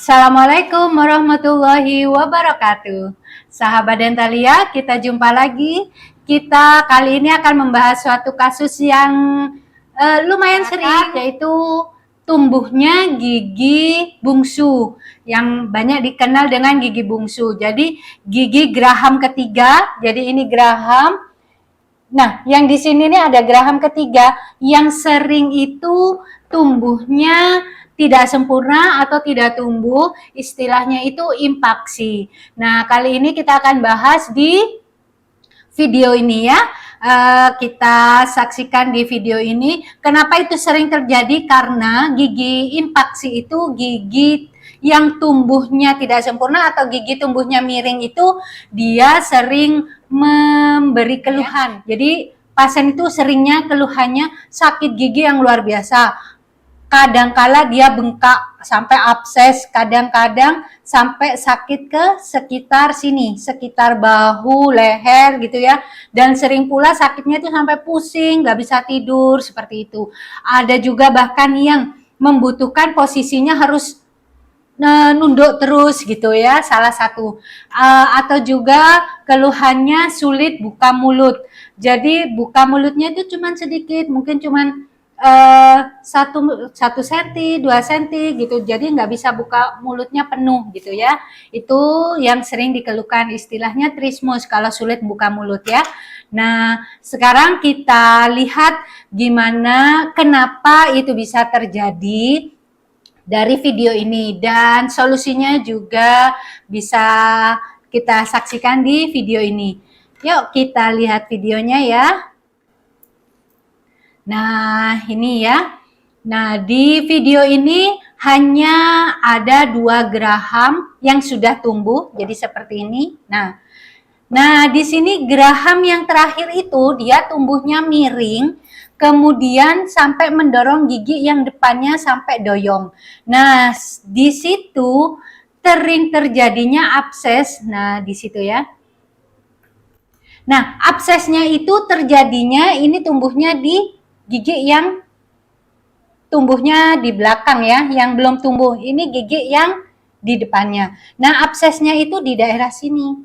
Assalamualaikum warahmatullahi wabarakatuh. Sahabat Dentalia, kita jumpa lagi. Kita kali ini akan membahas suatu kasus yang lumayan sering, yaitu tumbuhnya gigi bungsu yang banyak dikenal dengan gigi bungsu. Jadi gigi geraham ketiga. Jadi ini geraham. Nah, yang di sini nih ada geraham ketiga yang sering itu tumbuhnya tidak sempurna atau tidak tumbuh, istilahnya itu impaksi. Nah, kali ini kita akan bahas di video ini ya. Kita saksikan di video ini. Kenapa itu sering terjadi? Karena gigi impaksi itu gigi yang tumbuhnya tidak sempurna atau gigi tumbuhnya miring itu dia sering memberi keluhan. Jadi pasien itu seringnya keluhannya sakit gigi yang luar biasa. Kadangkala dia bengkak sampai abses, kadang-kadang sampai sakit ke sekitar sini, sekitar bahu, leher gitu ya. Dan sering pula sakitnya itu sampai pusing, nggak bisa tidur, seperti itu. Ada juga bahkan yang membutuhkan posisinya harus nunduk terus gitu ya, salah satu. Atau juga keluhannya sulit buka mulut. Jadi buka mulutnya itu cuman sedikit, mungkin cuman 1 senti, 2 senti gitu, jadi nggak bisa buka mulutnya penuh gitu ya. Itu yang sering dikeluhkan, istilahnya trismus kalau sulit buka mulut ya. Nah, sekarang kita lihat gimana, kenapa itu bisa terjadi dari video ini, dan solusinya juga bisa kita saksikan di video ini. Yuk kita lihat videonya ya. Nah, ini ya. Nah, di video ini hanya ada 2 geraham yang sudah tumbuh, jadi seperti ini. Nah, di sini geraham yang terakhir itu dia tumbuhnya miring, kemudian sampai mendorong gigi yang depannya sampai doyong. Nah, di situ sering terjadinya abses. Nah, di situ ya. Nah, absesnya itu terjadinya ini tumbuhnya di gigi yang tumbuhnya di belakang ya, yang belum tumbuh. Ini gigi yang di depannya. Nah, absesnya itu di daerah sini.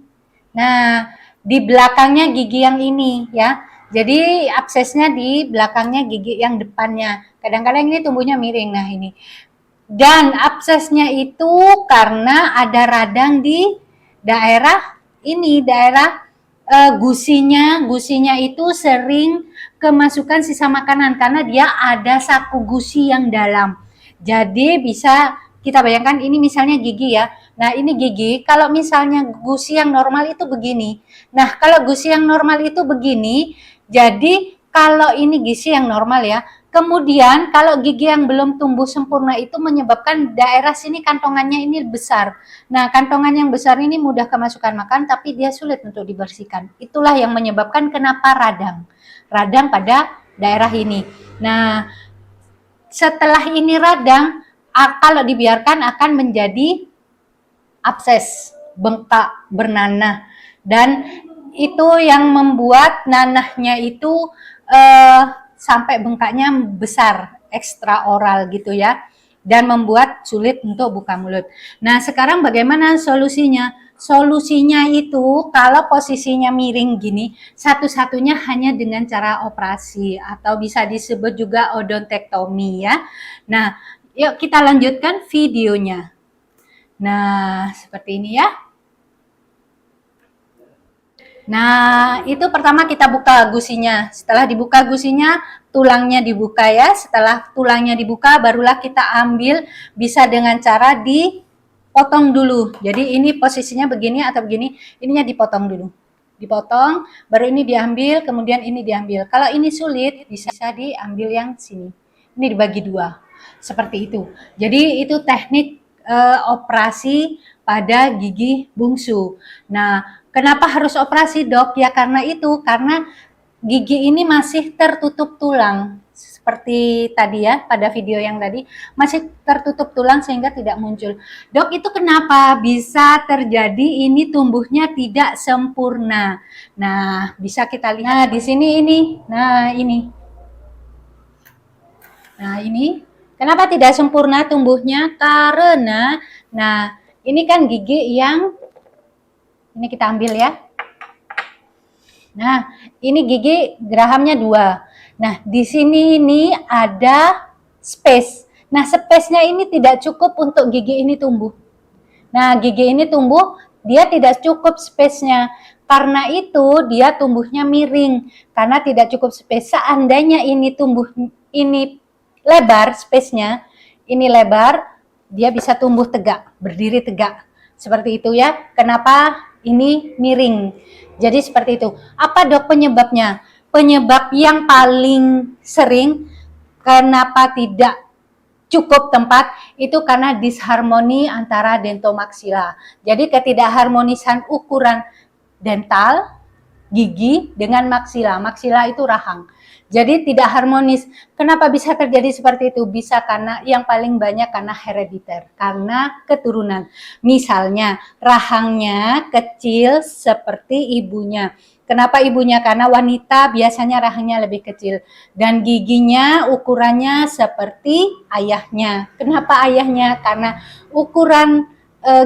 Nah, di belakangnya gigi yang ini ya. Jadi absesnya di belakangnya gigi yang depannya. Kadang-kadang ini tumbuhnya miring. Nah, ini. Dan absesnya itu karena ada radang di daerah ini, daerah gusinya itu sering kemasukan sisa makanan karena dia ada saku gusi yang dalam. Jadi bisa kita bayangkan ini misalnya gigi ya. Nah, ini gigi, kalau misalnya gusi yang normal itu begini. Nah, kalau gusi yang normal itu begini, jadi kalau ini gigi yang normal ya, kemudian kalau gigi yang belum tumbuh sempurna itu menyebabkan daerah sini kantongannya ini besar. Nah, kantongan yang besar ini mudah kemasukan makan tapi dia sulit untuk dibersihkan. Itulah yang menyebabkan kenapa radang. Radang pada daerah ini. Nah, setelah ini radang, kalau dibiarkan akan menjadi abses, bengkak, bernanah. Dan itu yang membuat nanahnya itu sampai bengkaknya besar, ekstra oral gitu ya, dan membuat sulit untuk buka mulut. Nah, sekarang bagaimana solusinya? Solusinya itu kalau posisinya miring gini, satu-satunya hanya dengan cara operasi atau bisa disebut juga odontektomi ya. Nah, yuk kita lanjutkan videonya. Nah, seperti ini ya. Nah, itu pertama kita buka gusinya. Setelah dibuka gusinya, tulangnya dibuka ya. Setelah tulangnya dibuka, barulah kita ambil, bisa dengan cara dipotong dulu. Jadi ini posisinya begini atau begini, ininya dipotong dulu. Dipotong, baru ini diambil, kemudian ini diambil. Kalau ini sulit, bisa diambil yang sini. Ini dibagi 2. Seperti itu. Jadi itu teknik operasi pada gigi bungsu. Nah, kenapa harus operasi dok? Ya karena itu, karena gigi ini masih tertutup tulang. Seperti tadi ya, pada video yang tadi, masih tertutup tulang sehingga tidak muncul. Dok, itu kenapa bisa terjadi ini tumbuhnya tidak sempurna? Nah, bisa kita lihat di sini ini. Nah, ini. Kenapa tidak sempurna tumbuhnya? Karena, nah ini kan gigi yang, ini kita ambil ya. Nah, ini gigi gerahamnya 2. Nah, di sini ini ada space. Nah, space-nya ini tidak cukup untuk gigi ini tumbuh. Nah, gigi ini tumbuh, dia tidak cukup space-nya. Karena itu, dia tumbuhnya miring. Karena tidak cukup space. Seandainya ini tumbuh, ini lebar space-nya, ini lebar, dia bisa tumbuh tegak, berdiri tegak. Seperti itu ya. Kenapa ini miring? Jadi seperti itu. Apa dok penyebabnya? Penyebab yang paling sering kenapa tidak cukup tempat itu karena disharmoni antara dentomaksila. Jadi ketidakharmonisan ukuran dental, gigi dengan maksila. Maksila itu rahang. Jadi tidak harmonis. Kenapa bisa terjadi seperti itu? Bisa karena yang paling banyak karena herediter, karena keturunan. Misalnya rahangnya kecil seperti ibunya. Kenapa ibunya? Karena wanita biasanya rahangnya lebih kecil dan giginya ukurannya seperti ayahnya. Kenapa ayahnya? Karena ukuran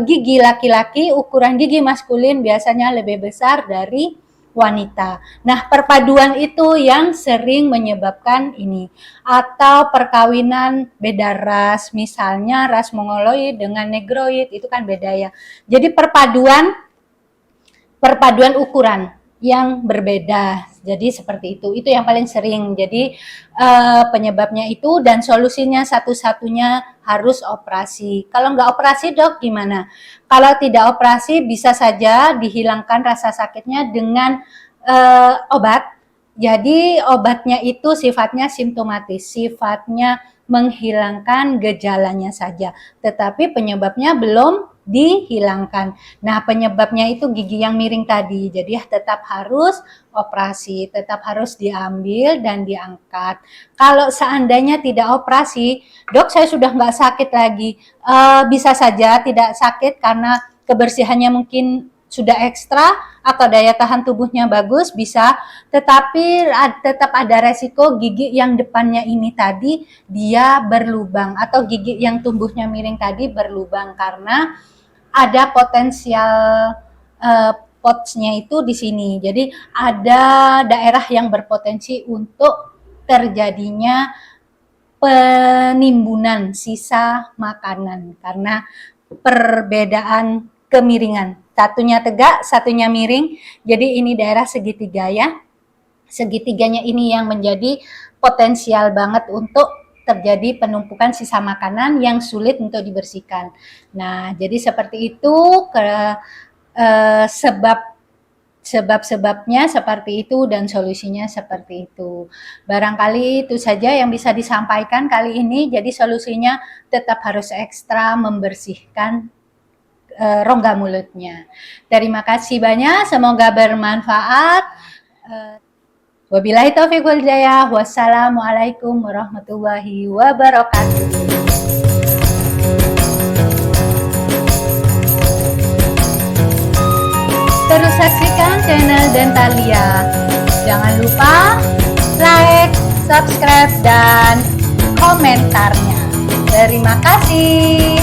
gigi laki-laki, ukuran gigi maskulin biasanya lebih besar dari wanita. Nah, perpaduan itu yang sering menyebabkan ini. Atau perkawinan beda ras, misalnya ras mongoloid dengan negroid, itu kan beda ya. Jadi perpaduan ukuran yang berbeda. Jadi seperti itu yang paling sering. Jadi penyebabnya itu dan solusinya satu-satunya harus operasi. Kalau nggak operasi dok gimana? Kalau tidak operasi bisa saja dihilangkan rasa sakitnya dengan obat. Jadi obatnya itu sifatnya simptomatis, sifatnya menghilangkan gejalanya saja. Tetapi penyebabnya belum dihilangkan. Nah, penyebabnya itu gigi yang miring tadi. Jadi tetap harus operasi, tetap harus diambil dan diangkat. Kalau seandainya tidak operasi, dok saya sudah nggak sakit lagi. Bisa saja tidak sakit karena kebersihannya mungkin sudah ekstra atau daya tahan tubuhnya bagus, bisa. Tetapi tetap ada resiko gigi yang depannya ini tadi dia berlubang atau gigi yang tumbuhnya miring tadi berlubang karena ada potensial potsnya itu di sini. Jadi ada daerah yang berpotensi untuk terjadinya penimbunan sisa makanan karena perbedaan kemiringan. Satunya tegak, satunya miring. Jadi ini daerah segitiga ya. Segitiganya ini yang menjadi potensial banget untuk terjadi penumpukan sisa makanan yang sulit untuk dibersihkan. Nah, jadi seperti itu sebab-sebabnya seperti itu dan solusinya seperti itu. Barangkali itu saja yang bisa disampaikan kali ini. Jadi solusinya tetap harus ekstra membersihkan rongga mulutnya. Terima kasih banyak, semoga bermanfaat. Wabillahi taufiq wal hidayah. Wassalamualaikum warahmatullahi wabarakatuh. Terus saksikan channel Dentalia. Jangan lupa like, subscribe, dan komentarnya. Terima kasih.